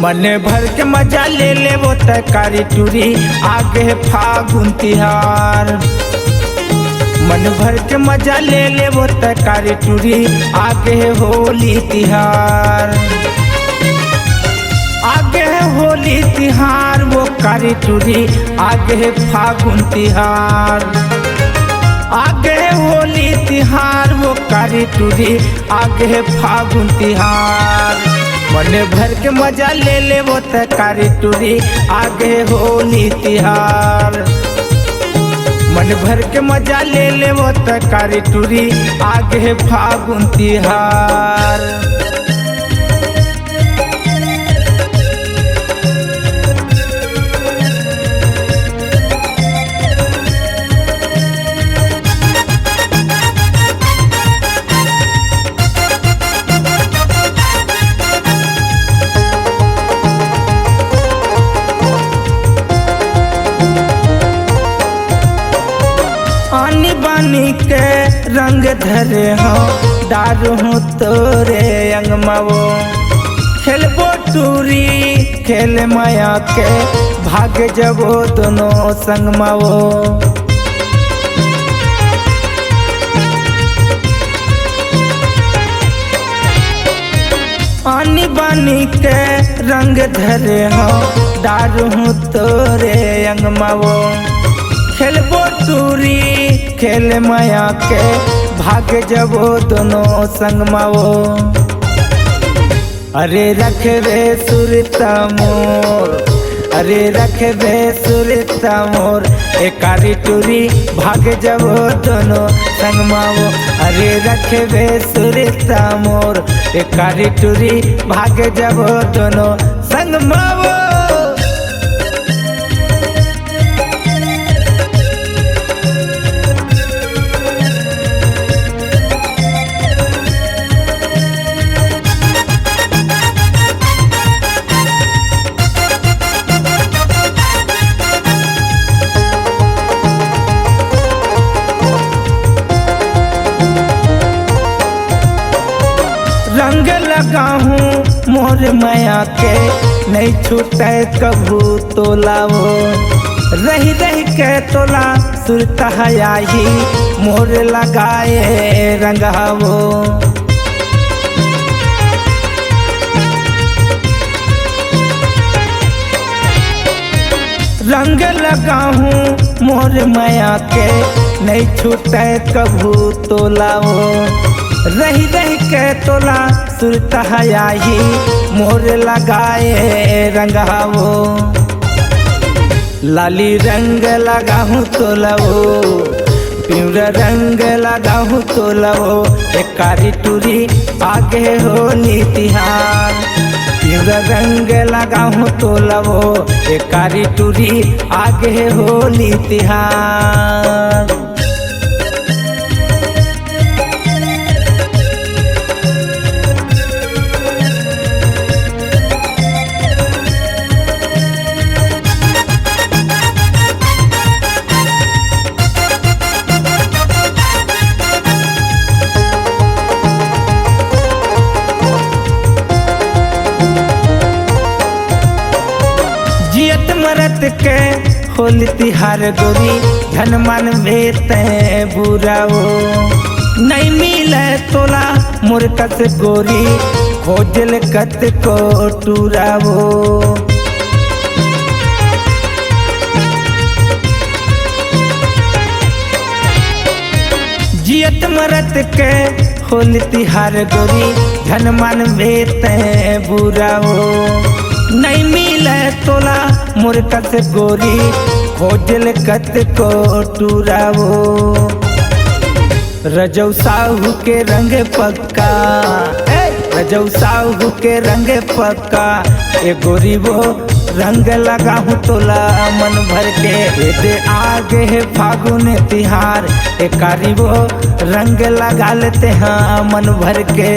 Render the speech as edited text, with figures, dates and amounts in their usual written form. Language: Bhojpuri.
मन भर के मजा ले ले वो तकारी टूरी आगे फागुन तिहार। मन भर के मजा ले ले वो तकारी टूरी आगे होली तिहार। आगे होली तिहार वो कारी टूरी आगे फागुन तिहार। आगे होली तिहार वो कारी टूरी आगे फागुन तिहार। मन भर के मजा ले ले वो तकारी टूरी आगे होली तिहार। मन भर के मजा ले ले वो तकारी टूरी आगे फागुन तिहार। आनी बानी के रंग धरे हो डारू हूँ तोरे अंगमावो। खेलबो टूरी खेल माया के भाग जबो दोनों संगमावो। आनी बानी के रंग धरे हो डारू हूँ तोरे अंगमावो। खेलबो टूरी खेल माया के भाग जबो दोनों संगमावो। अरे रखबे सुरता मोर, अरे रखबे सुरता मोर एकारी टूरी भाग जबो दोनों संगमावो। अरे रखबे सुरता मोर एकारी टूरी भाग जबो दोनों संगमावो। रंग लगा हूँ मोर माया के नहीं छूटे कभू तोलावो। रही रही के तोला सुरता ही मोर लगाए रंगावो। रंग लगा हूँ मोर माया के नहीं छूटे कभू तोलावो। रही रही के तोला सुरता ही मोर लगाए रंगावो। लाली रंग लगाहूँ तोलावो, पिवरा रंग लगाहूँ तोलावो एकारी टूरी आगे होली तिहार। पिवरा रंग लगाहूँ तोलावो एकारी टूरी आगे होली तिहार। जियत मरत के होली तिहार गोरी धन मन बेते बुराओ। नहीं मिले तोला मुरकस गोरी खोजल कत को टूरावो। जियत मरत के होली तिहार गोरी धन मन बेते बुराओ। नहीं मिले तोला मुरकस गोरी खोजल कत को टूरावो। रजौ साहू के रंग पक्का, रजौ साहू के रंग पक्का ए गोरी वो रंग लगाहूँ तोला मन भर के। दे आगे है फागुन तिहार एकारी वो रंग लगा लेते हैं मन भर के।